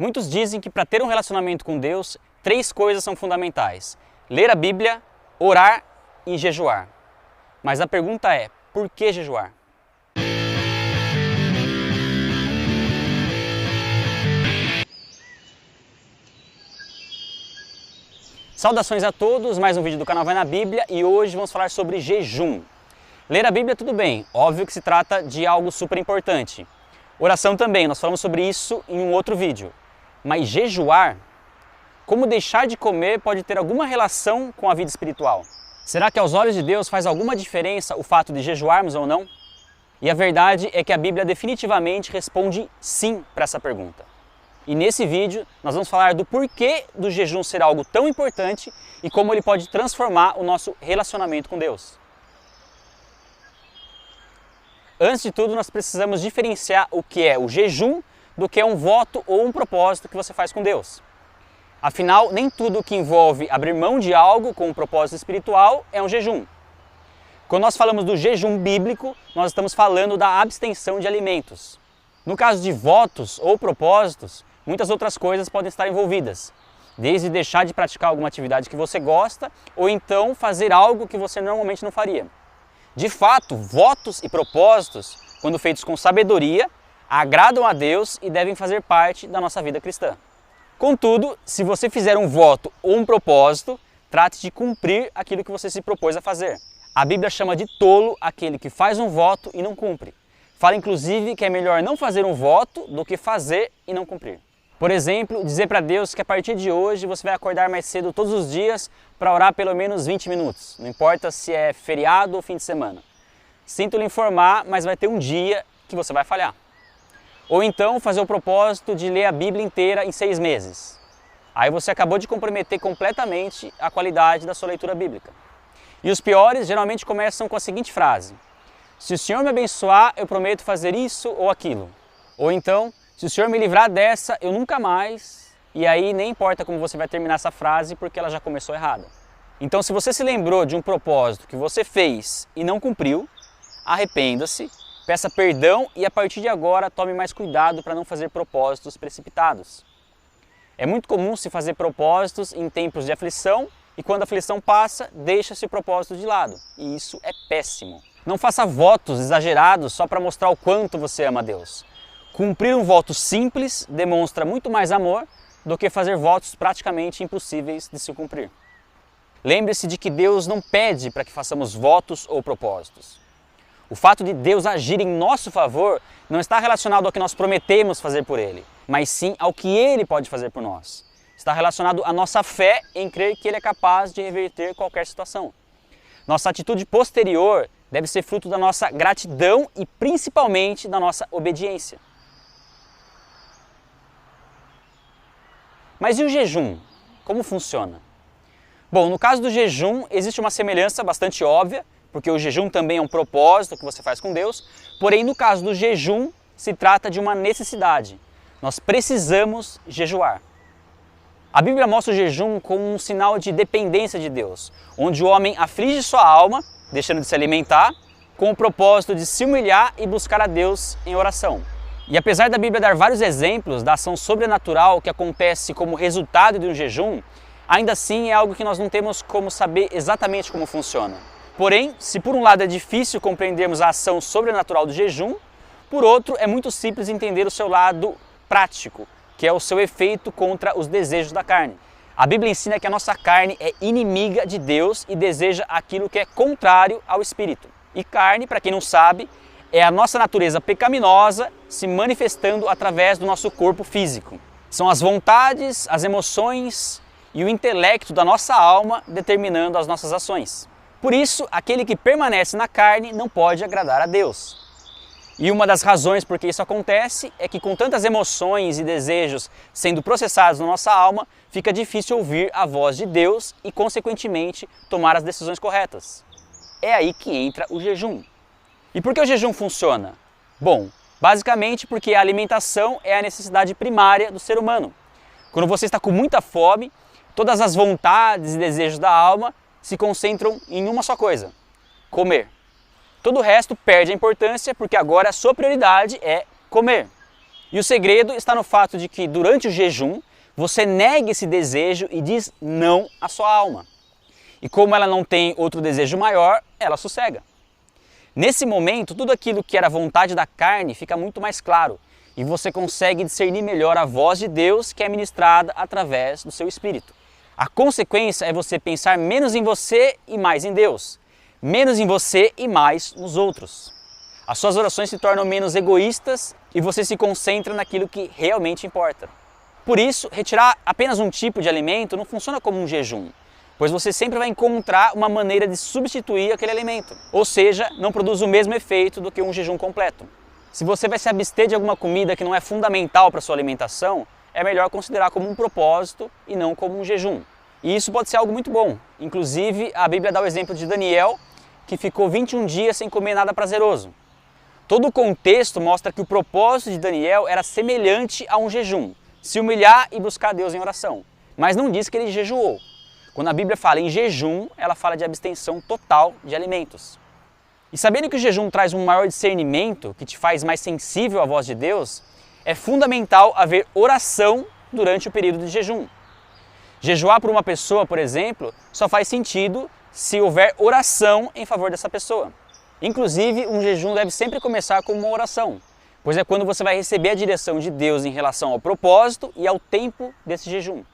Muitos dizem que para ter um relacionamento com Deus, 3 coisas são fundamentais: ler a Bíblia, orar e jejuar. Mas a pergunta é, por que jejuar? Saudações a todos, mais um vídeo do canal Vai na Bíblia e hoje vamos falar sobre jejum. Ler a Bíblia tudo bem, óbvio que se trata de algo super importante. Oração também, nós falamos sobre isso em um outro vídeo. Mas jejuar, como deixar de comer pode ter alguma relação com a vida espiritual? Será que aos olhos de Deus faz alguma diferença o fato de jejuarmos ou não? E a verdade é que a Bíblia definitivamente responde sim para essa pergunta. E nesse vídeo nós vamos falar do porquê do jejum ser algo tão importante e como ele pode transformar o nosso relacionamento com Deus. Antes de tudo, nós precisamos diferenciar o que é o jejum do que é um voto ou um propósito que você faz com Deus. Afinal, nem tudo que envolve abrir mão de algo com um propósito espiritual é um jejum. Quando nós falamos do jejum bíblico, nós estamos falando da abstenção de alimentos. No caso de votos ou propósitos, muitas outras coisas podem estar envolvidas, desde deixar de praticar alguma atividade que você gosta ou então fazer algo que você normalmente não faria. De fato, votos e propósitos, quando feitos com sabedoria, agradam a Deus e devem fazer parte da nossa vida cristã. Contudo, se você fizer um voto ou um propósito, trate de cumprir aquilo que você se propôs a fazer. A Bíblia chama de tolo aquele que faz um voto e não cumpre. Fala inclusive que é melhor não fazer um voto do que fazer e não cumprir. Por exemplo, dizer para Deus que a partir de hoje você vai acordar mais cedo todos os dias para orar pelo menos 20 minutos. Não importa se é feriado ou fim de semana. Sinto lhe informar, mas vai ter um dia que você vai falhar. Ou então fazer o propósito de ler a Bíblia inteira em 6 meses. Aí você acabou de comprometer completamente a qualidade da sua leitura bíblica. E os piores geralmente começam com a seguinte frase: se o Senhor me abençoar, eu prometo fazer isso ou aquilo. Ou então, se o Senhor me livrar dessa, eu nunca mais. E aí nem importa como você vai terminar essa frase, porque ela já começou errada. Então, se você se lembrou de um propósito que você fez e não cumpriu, arrependa-se, peça perdão e a partir de agora tome mais cuidado para não fazer propósitos precipitados. É muito comum se fazer propósitos em tempos de aflição e quando a aflição passa, deixa esse propósito de lado. E isso é péssimo. Não faça votos exagerados só para mostrar o quanto você ama a Deus. Cumprir um voto simples demonstra muito mais amor do que fazer votos praticamente impossíveis de se cumprir. Lembre-se de que Deus não pede para que façamos votos ou propósitos. O fato de Deus agir em nosso favor não está relacionado ao que nós prometemos fazer por Ele, mas sim ao que Ele pode fazer por nós. Está relacionado à nossa fé em crer que Ele é capaz de reverter qualquer situação. Nossa atitude posterior deve ser fruto da nossa gratidão e principalmente da nossa obediência. Mas e o jejum? Como funciona? Bom, no caso do jejum, existe uma semelhança bastante óbvia, porque o jejum também é um propósito que você faz com Deus, porém no caso do jejum, se trata de uma necessidade. Nós precisamos jejuar. A Bíblia mostra o jejum como um sinal de dependência de Deus, onde o homem aflige sua alma, deixando de se alimentar, com o propósito de se humilhar e buscar a Deus em oração. E apesar da Bíblia dar vários exemplos da ação sobrenatural que acontece como resultado de um jejum, ainda assim é algo que nós não temos como saber exatamente como funciona. Porém, se por um lado é difícil compreendermos a ação sobrenatural do jejum, por outro é muito simples entender o seu lado prático, que é o seu efeito contra os desejos da carne. A Bíblia ensina que a nossa carne é inimiga de Deus e deseja aquilo que é contrário ao Espírito. E carne, para quem não sabe, é a nossa natureza pecaminosa se manifestando através do nosso corpo físico. São as vontades, as emoções e o intelecto da nossa alma determinando as nossas ações. Por isso, aquele que permanece na carne não pode agradar a Deus. E uma das razões por que isso acontece é que com tantas emoções e desejos sendo processados na nossa alma, fica difícil ouvir a voz de Deus e, consequentemente, tomar as decisões corretas. É aí que entra o jejum. E por que o jejum funciona? Bom, basicamente porque a alimentação é a necessidade primária do ser humano. Quando você está com muita fome, todas as vontades e desejos da alma se concentram em uma só coisa: comer. Todo o resto perde a importância porque agora a sua prioridade é comer. E o segredo está no fato de que durante o jejum você nega esse desejo e diz não à sua alma. E como ela não tem outro desejo maior, ela sossega. Nesse momento, tudo aquilo que era vontade da carne fica muito mais claro e você consegue discernir melhor a voz de Deus que é ministrada através do seu espírito. A consequência é você pensar menos em você e mais em Deus, menos em você e mais nos outros. As suas orações se tornam menos egoístas e você se concentra naquilo que realmente importa. Por isso, retirar apenas um tipo de alimento não funciona como um jejum, pois você sempre vai encontrar uma maneira de substituir aquele alimento. Ou seja, não produz o mesmo efeito do que um jejum completo. Se você vai se abster de alguma comida que não é fundamental para a sua alimentação, é melhor considerar como um propósito e não como um jejum. E isso pode ser algo muito bom. Inclusive, a Bíblia dá o exemplo de Daniel, que ficou 21 dias sem comer nada prazeroso. Todo o contexto mostra que o propósito de Daniel era semelhante a um jejum, se humilhar e buscar Deus em oração. Mas não diz que ele jejuou. Quando a Bíblia fala em jejum, ela fala de abstenção total de alimentos. E sabendo que o jejum traz um maior discernimento, que te faz mais sensível à voz de Deus, é fundamental haver oração durante o período de jejum. Jejuar por uma pessoa, por exemplo, só faz sentido se houver oração em favor dessa pessoa. Inclusive, um jejum deve sempre começar com uma oração, pois é quando você vai receber a direção de Deus em relação ao propósito e ao tempo desse jejum.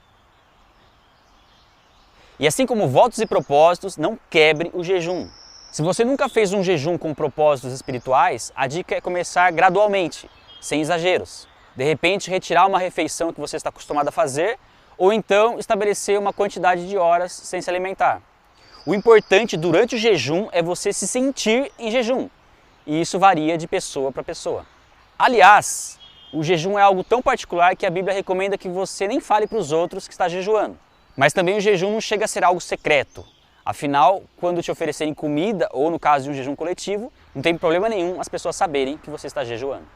E assim como votos e propósitos, não quebre o jejum. Se você nunca fez um jejum com propósitos espirituais, a dica é começar gradualmente, sem exageros. De repente, retirar uma refeição que você está acostumado a fazer, ou então estabelecer uma quantidade de horas sem se alimentar. O importante durante o jejum é você se sentir em jejum, e isso varia de pessoa para pessoa. Aliás, o jejum é algo tão particular que a Bíblia recomenda que você nem fale para os outros que está jejuando. Mas também o jejum não chega a ser algo secreto. Afinal, quando te oferecerem comida, ou no caso de um jejum coletivo, não tem problema nenhum as pessoas saberem que você está jejuando.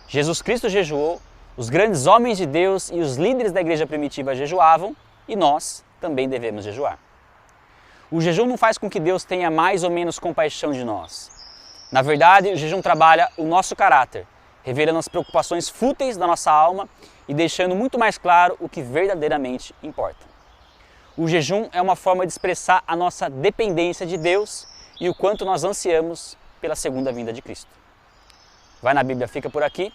Jesus Cristo jejuou, os grandes homens de Deus e os líderes da igreja primitiva jejuavam, e nós também devemos jejuar. O jejum não faz com que Deus tenha mais ou menos compaixão de nós. Na verdade, o jejum trabalha o nosso caráter, revelando as preocupações fúteis da nossa alma e deixando muito mais claro o que verdadeiramente importa. O jejum é uma forma de expressar a nossa dependência de Deus e o quanto nós ansiamos pela segunda vinda de Cristo. Vai na Bíblia, fica por aqui.